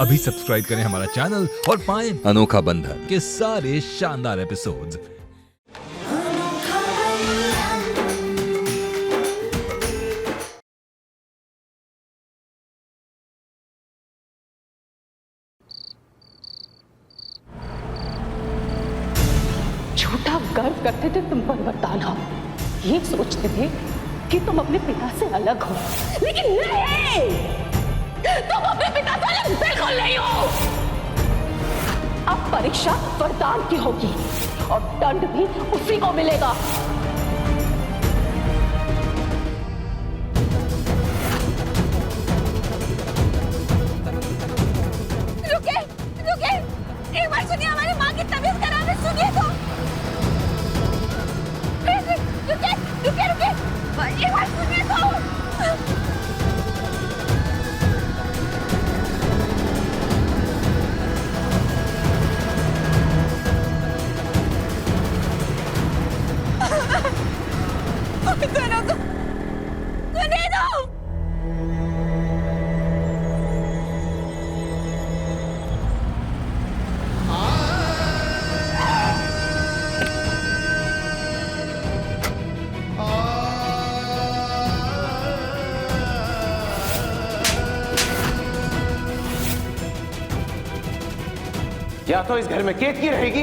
अभी सब्सक्राइब करें हमारा चैनल और पाएं अनोखा बंधन के सारे शानदार एपिसोड्स। झूठा गर्व करते थे तुम पर वरदाना, ये सोचते थे कि तुम अपने पिता से अलग हो, लेकिन नहीं, तुम अपने पिता से अलग बिल्कुल नहीं हो। अब परीक्षा वरदान की होगी और दंड भी उसी को मिलेगा। रुके, रुके, एक बार सुनिए, हमारी माँ की तबीयत खराब है, सुनिए तो। रुके, रुके, रुके, एक बार सुनिए तो। या तो इस घर में केतकी रहेगी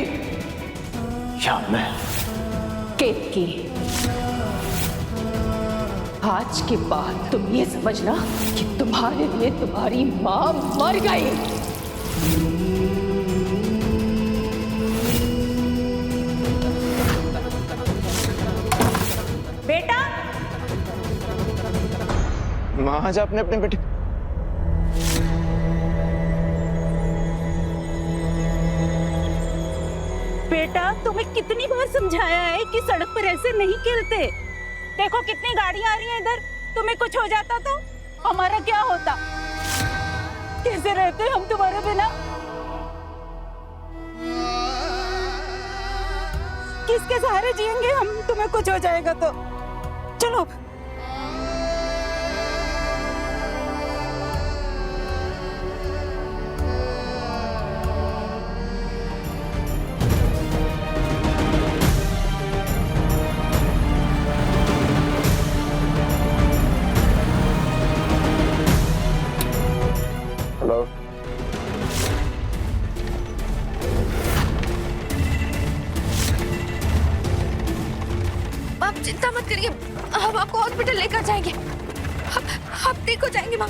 या मैं। केतकी, आज के बाद तुम ये समझना कि तुम्हारे लिए तुम्हारी मां मर गई। बेटा, मां आज आपने अपने बेटे बेटा तुम्हें कितनी बार समझाया है कि सड़क पर ऐसे नहीं खेलते। देखो कितनी गाड़ियां आ रही हैं इधर, तुम्हें कुछ हो जाता तो हमारा क्या होता? कैसे रहते हम तुम्हारे बिना? किसके सहारे जिएंगे हम, तुम्हें कुछ हो जाएगा तो? चलो आप चिंता मत करिए, हम आपको हॉस्पिटल लेकर जाएंगे। आप ठीक हो जाएंगे माँ।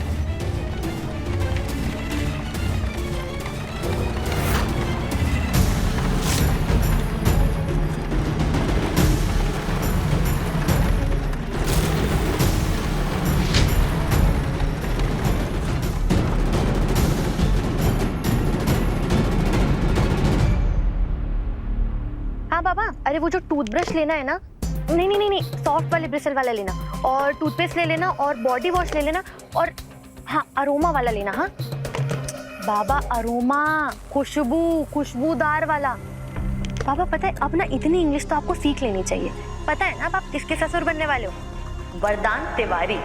हाँ बाबा, अरे वो जो टूथब्रश लेना है ना, नहीं, सॉफ्ट वाले ब्रिसल वाला लेना, और टूथपेस्ट ले लेना, और बॉडी वॉश ले लेना, और हाँ अरोमा वाला लेना। हाँ बाबा, अरोमा, खुशबूदार वाला। बाबा पता है, अब ना इतनी इंग्लिश तो आपको सीख लेनी चाहिए। पता है ना अब आप किसके ससुर बनने वाले हो? वरदान तिवारी।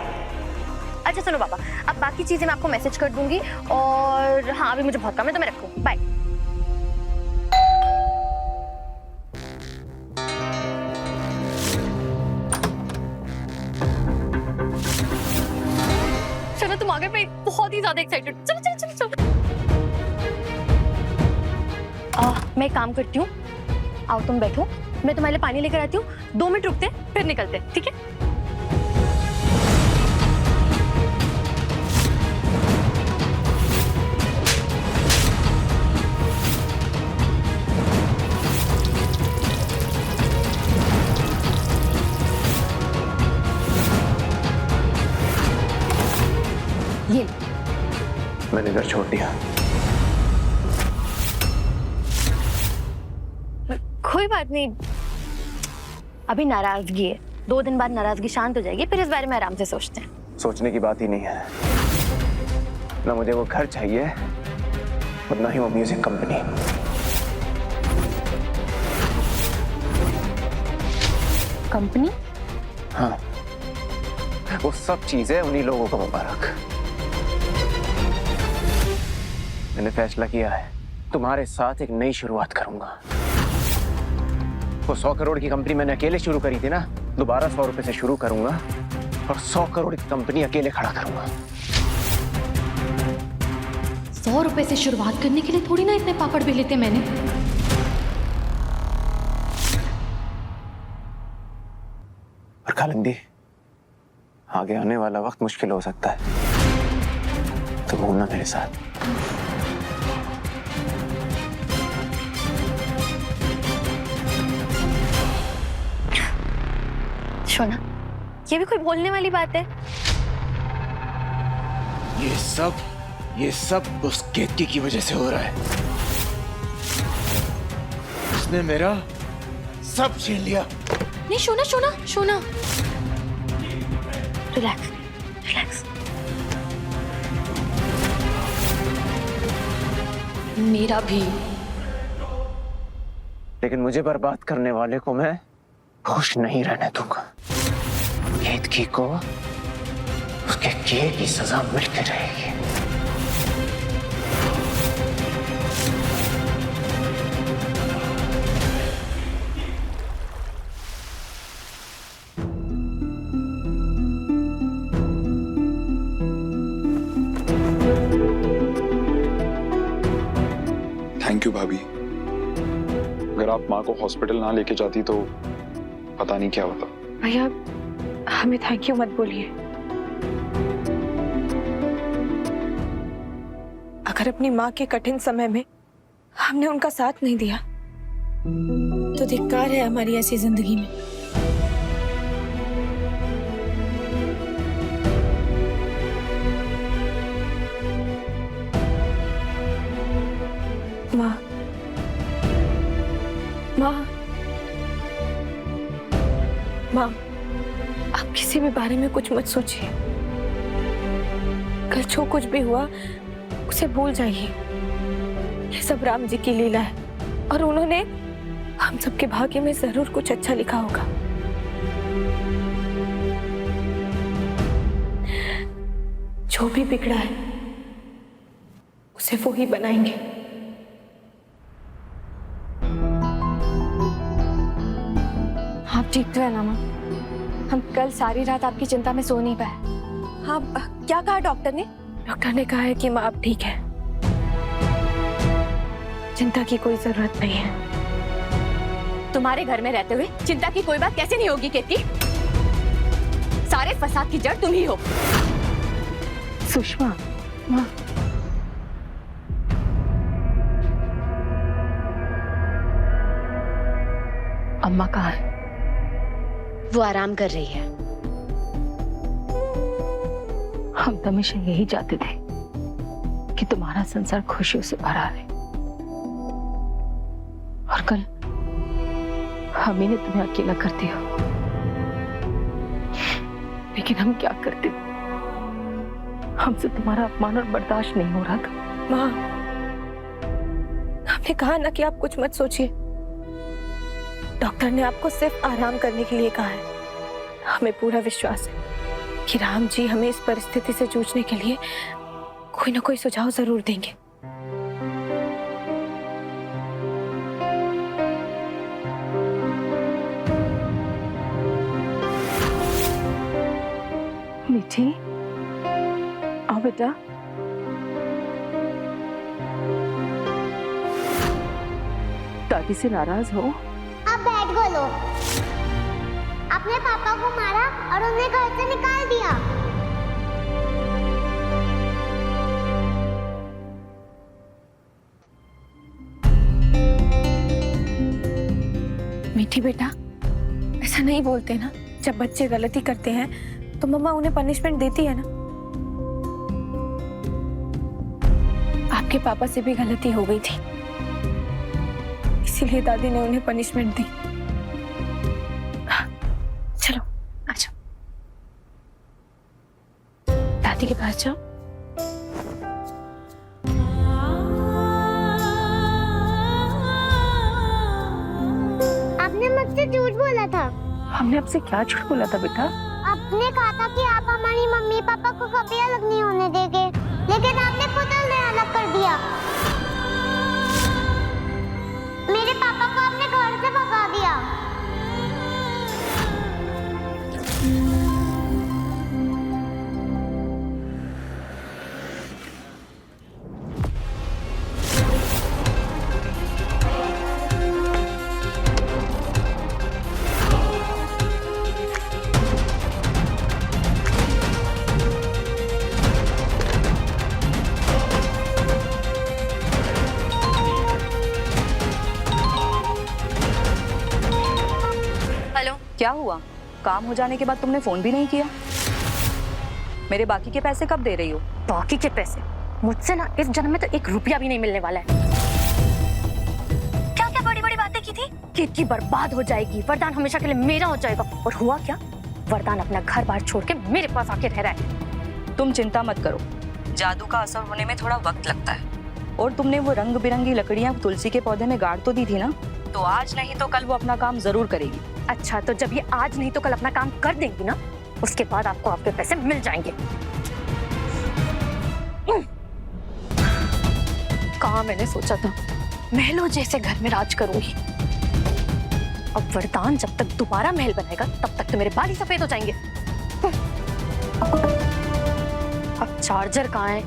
अच्छा सुनो बाबा, अब बाकी चीजें मैं आपको मैसेज कर दूंगी, और हाँ अभी मुझे बहुत काम है तो मैं रखूँ, बाय। चलो तुम आगे पे बहुत ही ज्यादा एक्साइटेड। चलो चलो चलो चलो। मैं काम करती हूँ, आओ तुम बैठो, मैं तुम्हारे लिए पानी लेकर आती हूँ। 2 मिनट रुकते फिर निकलते, ठीक है? ये मैंने घर छोड़ दिया। कोई बात नहीं, अभी नाराजगी है, 2 दिन बाद नाराजगी शांत हो जाएगी, फिर इस बारे में आराम से सोचते हैं। सोचने की बात ही नहीं है, ना मुझे वो घर चाहिए और ना ही वो म्यूजिक कंपनी। कंपनी? हाँ, वो सब चीजें उन्हीं लोगों को मुबारक। मैंने फैसला किया है, तुम्हारे साथ एक नई शुरुआत करूंगा। वो 100 करोड़ की कंपनी मैंने अकेले शुरू करी थी ना, दोबारा 100 रुपए से शुरू करूंगा और 100 करोड़ की कंपनी अकेले खड़ा करूंगा। 100 रुपए से शुरुआत करने के लिए थोड़ी ना इतने पापड़ बेले थे मैंने। और कालिंदी, आगे आने वाला वक्त मुश्किल हो सकता है, तो घूमना मेरे साथ। शोना, ये भी कोई बोलने वाली बात है? ये सब उस केतकी की वजह से हो रहा है। उसने मेरा सब छीन लिया। नहीं शोना, शोना, शोना। Relax, relax. मेरा भी। लेकिन मुझे बर्बाद करने वाले को मैं खुश नहीं रहने दूंगा। केतकी को उसके किए की सजा मिलती रहेगी। थैंक यू भाभी। अगर आप माँ को हॉस्पिटल ना लेके जाती तो पता नहीं क्या होता। भैया, हमें थैंक यू मत बोलिए। अगर अपनी माँ के कठिन समय में हमने उनका साथ नहीं दिया तो धिक्कार है हमारी ऐसी जिंदगी में। माँ, माँ, माँ, आप किसी भी बारे में कुछ मत सोचिए। कल जो कुछ भी हुआ उसे भूल जाइए। ये सब राम जी की लीला है और उन्होंने हम सबके भाग्य में जरूर कुछ अच्छा लिखा होगा। जो भी बिगड़ा है उसे वो ही बनाएंगे। आप ठीक तो है ना माँ? हम कल सारी रात आपकी चिंता में सो नहीं पाए। हाँ, क्या कहा डॉक्टर ने? डॉक्टर ने कहा है कि माँ अब ठीक है, चिंता की कोई जरूरत नहीं है। तुम्हारे घर में रहते हुए चिंता की कोई बात कैसे नहीं होगी केतकी? सारे फसाद की जड़ तुम ही हो। सुषमा, माँ, अम्मा कहाँ है? वो आराम कर रही है। हम तो हमेशा यही चाहते थे कि तुम्हारा संसार खुशियों से भरा रहे, और कल हम ही ने तुम्हें अकेला कर दिया। लेकिन हम क्या करते? हमसे तुम्हारा अपमान और बर्दाश्त नहीं हो रहा था। माँ, हमने कहा ना कि आप कुछ मत सोचिए। डॉक्टर ने आपको सिर्फ आराम करने के लिए कहा है। हमें पूरा विश्वास है कि राम जी हमें इस परिस्थिति से जूझने के लिए कोई ना कोई सुझाव जरूर देंगे। मीठी, आओ बेटा। दादी से नाराज हो? अब बैठ बोलो। अपने पापा को मारा और उन्हें घर से निकाल दिया। मीठी बेटा, ऐसा नहीं बोलते ना। जब बच्चे गलती करते हैं तो मम्मा उन्हें पनिशमेंट देती है ना। आपके पापा से भी गलती हो गई थी, इसीलिए दादी ने उन्हें पनिशमेंट दी। चलो आ जाओ, दादी के पास जाओ। आपने मुझसे झूठ बोला था। हमने आपसे क्या झूठ बोला था बेटा? आपने कहा था कि आप हमारी मम्मी पापा को कभी अलग नहीं होने देंगे, लेकिन आपने खुद उन्हें अलग कर दिया। क्या हुआ? काम हो जाने के बाद तुमने फोन भी नहीं किया। मेरे बाकी के पैसे कब दे रही हो? बाकी के पैसे मुझसे ना इस जन्म में तो 1 रुपया भी नहीं मिलने वाला है। क्या क्या बड़ी बड़ी बातें की थी? केतकी बर्बाद हो जाएगी, वरदान हमेशा के लिए मेरा हो जाएगा। और हुआ क्या? वरदान अपना घर बार छोड़ के मेरे पास आके रह रहा है। तुम चिंता मत करो, जादू का असर होने में थोड़ा वक्त लगता है। और तुमने वो रंग बिरंगी लकड़ियां तुलसी के पौधे में गाड़ तो दी थी ना, तो आज नहीं तो कल वो अपना काम जरूर करेगी। अच्छा, तो जब ये आज नहीं तो कल अपना काम कर देंगी ना, उसके बाद आपको आपके पैसे मिल जाएंगे। कहाँ मैंने सोचा था महलों जैसे घर में राज करूंगी। अब वरदान जब तक दोबारा महल बनाएगा तब तक तो मेरे बाल ही सफेद हो जाएंगे। अब चार्जर कहाँ है?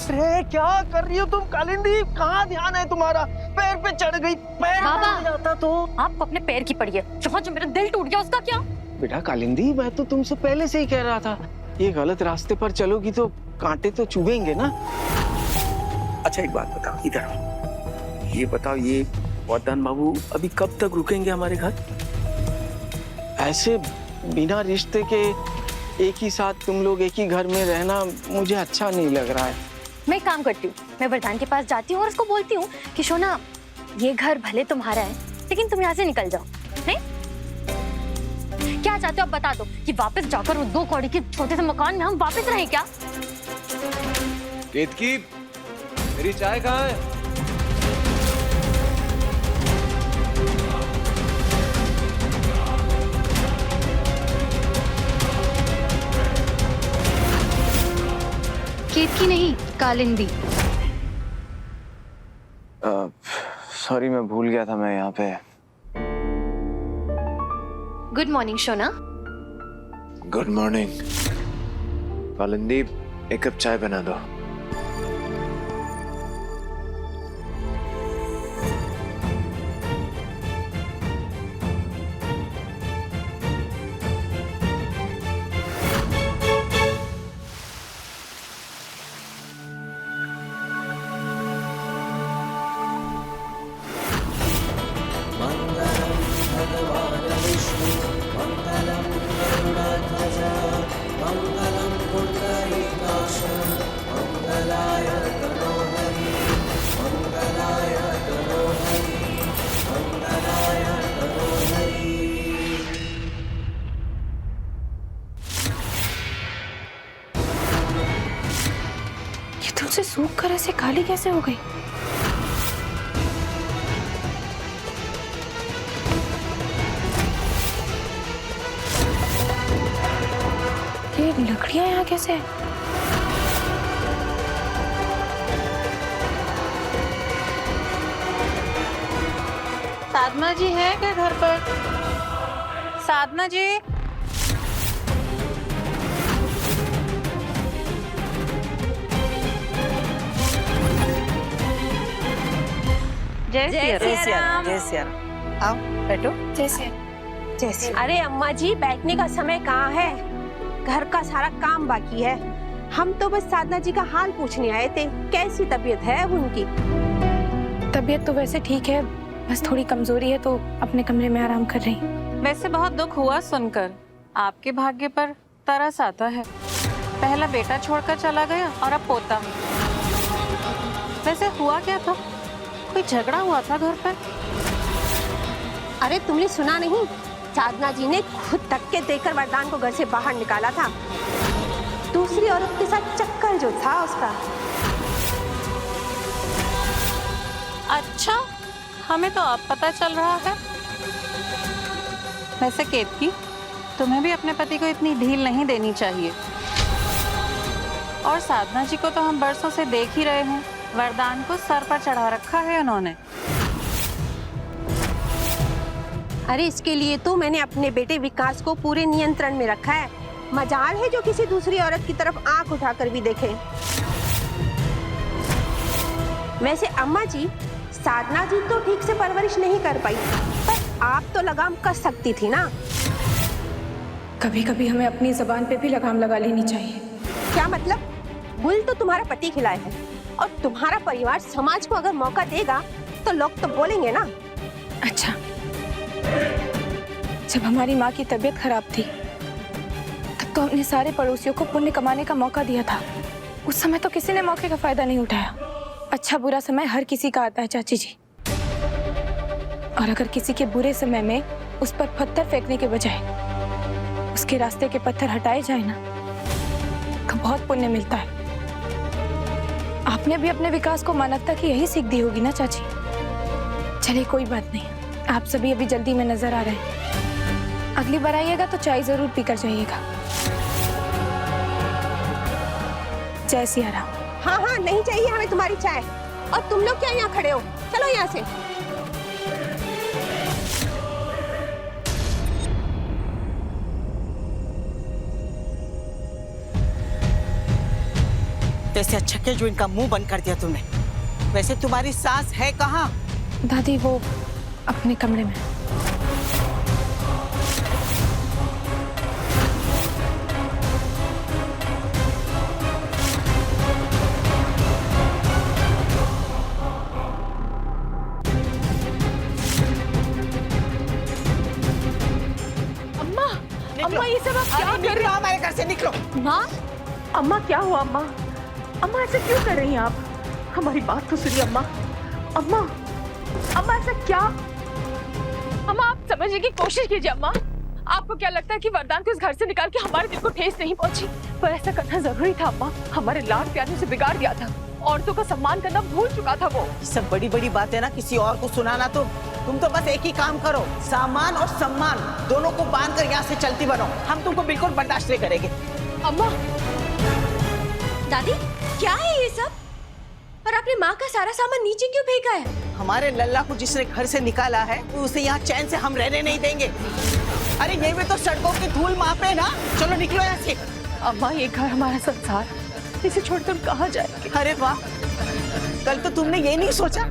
अरे क्या कर रही हो तुम कालिंदी? कहाँ ध्यान है तुम्हारा? पैर पे चढ़ गई, पैर बाबा, जाता तो। आप अपने पैर की पड़िए। जो मेरा दिल टूट गया उसका क्या? बेटा कालिंदी, मैं तो तुमसे पहले से ही कह रहा था, ये गलत रास्ते पर चलोगी तो कांटे तो चुभेंगे ना। अच्छा एक बात बताओ, इधर ये बताओ, ये वरदान बाबू अभी कब तक रुकेंगे हमारे घर? ऐसे बिना रिश्ते के एक ही साथ तुम लोग एक ही घर में रहना मुझे अच्छा नहीं लग रहा है। मैं काम करती हूँ, मैं वरदान के पास जाती हूँ और उसको बोलती हूँ कि सोना, ये घर भले तुम्हारा है लेकिन तुम यहाँ से निकल जाओ। नहीं? क्या चाहते हो आप बता दो, कि वापस जाकर वो 2 कौड़ी के छोटे से मकान में हम वापस रहें क्या? केतकी, मेरी चाय कहाँ है? केतकी नहीं, कालिंदी। सॉरी, मैं भूल गया था मैं यहाँ पे। गुड मॉर्निंग सोना। गुड मॉर्निंग कालिंदी, एक कप चाय बना दो। तुमसे सूख कर ऐसे काली कैसे हो गई? ये लकड़ियां यहाँ कैसे है? साधना जी है क्या घर पर? साधना जी, जय सिया राम। आओ बैठो। जैसे अरे अम्मा जी, बैठने का समय कहाँ है? घर का सारा काम बाकी है। हम तो बस साधना जी का हाल पूछने आए थे, कैसी तबीयत है उनकी? तबीयत तो वैसे ठीक है, बस थोड़ी कमजोरी है तो अपने कमरे में आराम कर रही। वैसे बहुत दुख हुआ सुनकर। आपके भाग्य पर तरस आता है। पहला बेटा छोड़कर चला गया और अब पोता। वैसे हुआ क्या था? कोई झगड़ा हुआ था घर पर? अरे तुमने सुना नहीं? साधना जी ने खुद धक्के देकर वरदान को घर से बाहर निकाला था। दूसरी औरत के साथ चक्कर जो था उसका। अच्छा, हमें तो अब पता चल रहा है। वैसे केतकी, तुम्हें भी अपने पति को इतनी ढील नहीं देनी चाहिए। और साधना जी को तो हम बरसों से देख ही रहे हैं, वरदान को सर पर चढ़ा रखा है उन्होंने। अरे इसके लिए तो मैंने अपने बेटे विकास को पूरे नियंत्रण में रखा है। मजाल है जो किसी दूसरी औरत की तरफ आंख उठाकर भी देखे। वैसे अम्मा जी, साधना जी तो ठीक से परवरिश नहीं कर पाई, पर आप तो लगाम कस सकती थी ना। कभी कभी हमें अपनी जबान पे भी लगाम लगा लेनी चाहिए। क्या मतलब? गुल तो तुम्हारा पति खिलाए है, और तुम्हारा परिवार समाज को अगर मौका देगा तो लोग तो बोलेंगे ना। अच्छा, जब हमारी माँ की तबीयत खराब थी तब तो हमने सारे पड़ोसियों को पुण्य कमाने का मौका दिया था। उस समय तो किसी ने मौके का फायदा नहीं उठाया। अच्छा बुरा समय हर किसी का आता है चाची जी, और अगर किसी के बुरे समय में उस पर पत्थर फेंकने के बजाय उसके रास्ते के पत्थर हटाए जाए ना, तो बहुत पुण्य मिलता है। आपने भी अपने विकास को मानवता की यही सीख दी होगी ना चाची। चलिए कोई बात नहीं, आप सभी अभी जल्दी में नजर आ रहे हैं। अगली बार आइएगा तो चाय जरूर पीकर जाइएगा। जय सिया राम। हाँ हाँ, नहीं चाहिए हमें तुम्हारी चाय। और तुम लोग क्या यहाँ खड़े हो, चलो यहाँ से। वैसे अच्छा क्या जो इनका मुंह बंद कर दिया तुमने। वैसे तुम्हारी सास है कहाँ? दादी वो अपने कमरे में। अम्मा ये सब आप क्या कर रही हो? हमारे घर से निकलो। माँ, अम्मा क्या हुआ? अम्मा अम्मा ऐसा क्यों कर रही हैं आप? हमारी बात तो सुनिए अम्मा। अम्मा अम्मा ऐसा क्या? अम्मा आप समझने की कोशिश कीजिए अम्मा। आपको क्या लगता है कि वरदान को इस घर से निकाल के हमारे दिल को ठेस नहीं पहुंची? पर ऐसा करना जरूरी था अम्मा। हमारे लाड प्यार से बिगाड़ दिया था। औरतों का सम्मान करना भूल चुका था वो। सब बड़ी बड़ी बातें ना किसी और को सुनाना। तुम तो बस एक ही काम करो, सामान और सम्मान दोनों को बांध कर यहाँ से चलती बनो। हम तुमको बिल्कुल बर्दाश्त नहीं करेंगे। अम्मा। दादी क्या है ये सब? और आपने माँ का सारा सामान नीचे क्यों फेंका है? हमारे लल्ला को जिसने घर से निकाला है उसे यहाँ चैन से हम रहने नहीं देंगे। अरे ये भी तो सड़कों की धूल मापे ना। चलो निकलो यहाँ से। अम्मा ये घर हमारा संसार, इसे छोड़कर कहाँ जाएंगे? अरे वाह, कल तो तुमने ये नहीं सोचा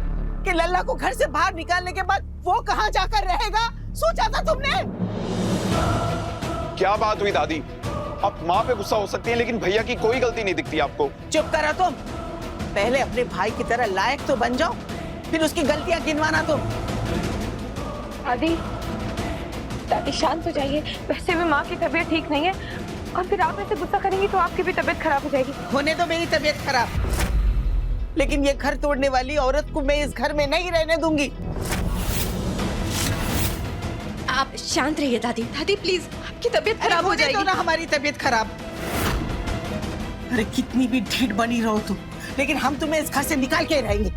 कि लल्ला को घर से बाहर निकालने के बाद वो कहाँ जाकर रहेगा? सोचा था तुमने? क्या बात हुई दादी? आप माँ पे गुस्सा हो सकती हैं, लेकिन भैया की कोई गलती नहीं दिखती आपको। चुप करो तुम। पहले अपने भाई की तरह लायक तो बन जाओ, फिर उसकी गलतियां गिनवाना तुम। दादी शांत हो जाइए। वैसे भी माँ की तबीयत ठीक नहीं है, और फिर आप ऐसे गुस्सा करेंगी तो आपकी भी तबीयत खराब हो जाएगी। होने दो मेरी तबीयत खराब, लेकिन ये घर तोड़ने वाली औरत को मैं इस घर में नहीं रहने दूंगी। आप शांत रहिए दादी। दादी प्लीज, आपकी तबीयत खराब हो जाएगी। तो ना हमारी तबीयत खराब। अरे कितनी भी ढीठ बनी रहो तुम, लेकिन हम तुम्हें इस घर से निकाल के रहेंगे।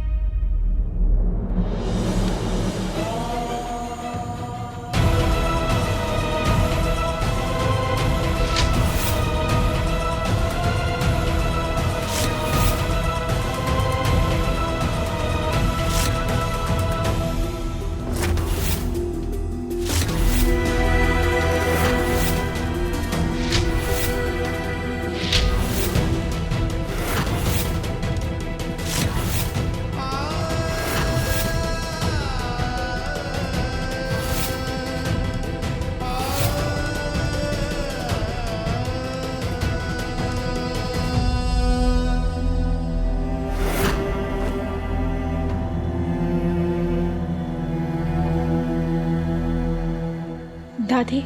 दादी,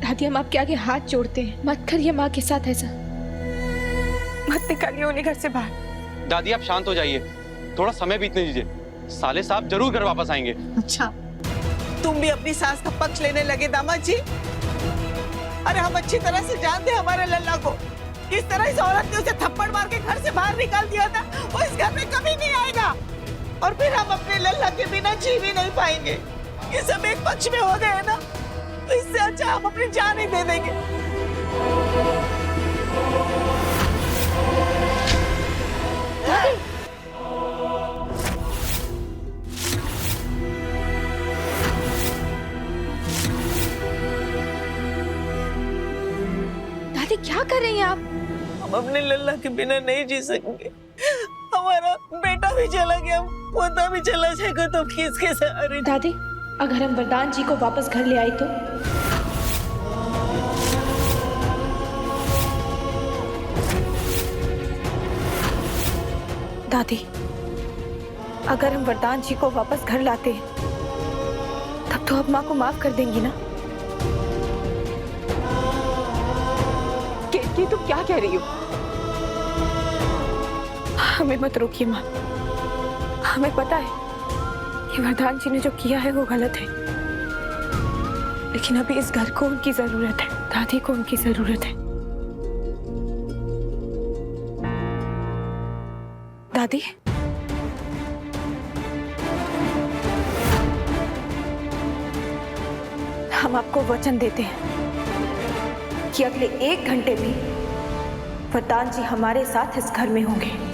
दादी हम आपके आगे हाथ जोड़ते हैं, मत करिए माँ के साथ ऐसा। मत निकालिए उन्हें घर से बाहर। दादी आप शांत हो जाइए, थोड़ा समय बीतने दीजिए। साले साहब जरूर घर वापस आएंगे। अच्छा, तुम भी अपनी सास का पक्ष लेने लगे दामाद जी? अरे हम अच्छी तरह से जानते हैं हमारे लल्ला को। किस तरह इस औरत ने उसे थप्पड़ मार के घर से बाहर निकाल दिया था। वो इस घर में कभी नहीं आएगा, और फिर हम अपने लल्ला के बिना जी भी नहीं पाएंगे। ये सब एक पक्ष में हो गए ना, तो इससे अच्छा हम अपनी जान ही दे देंगे। दादी क्या कर रही हैं आप? हम अपने लल्ला के बिना नहीं जी सकेंगे। हमारा बेटा भी चला गया, पोता भी चला जाएगा, तो किसके सहारे? दादी अगर हम वरदान जी को वापस घर ले आए तो? दादी अगर हम वरदान जी को वापस घर लाते हैं तब तो आप माँ को माफ कर देंगी ना? केतकी तुम क्या कह रही हो? हमें मत रोकिए माँ। हमें पता है कि वरदान जी ने जो किया है वो गलत है, लेकिन अभी इस घर को उनकी जरूरत है, दादी को उनकी जरूरत है। दादी, हम आपको वचन देते हैं कि अगले 1 घंटे में वरदान जी हमारे साथ इस घर में होंगे।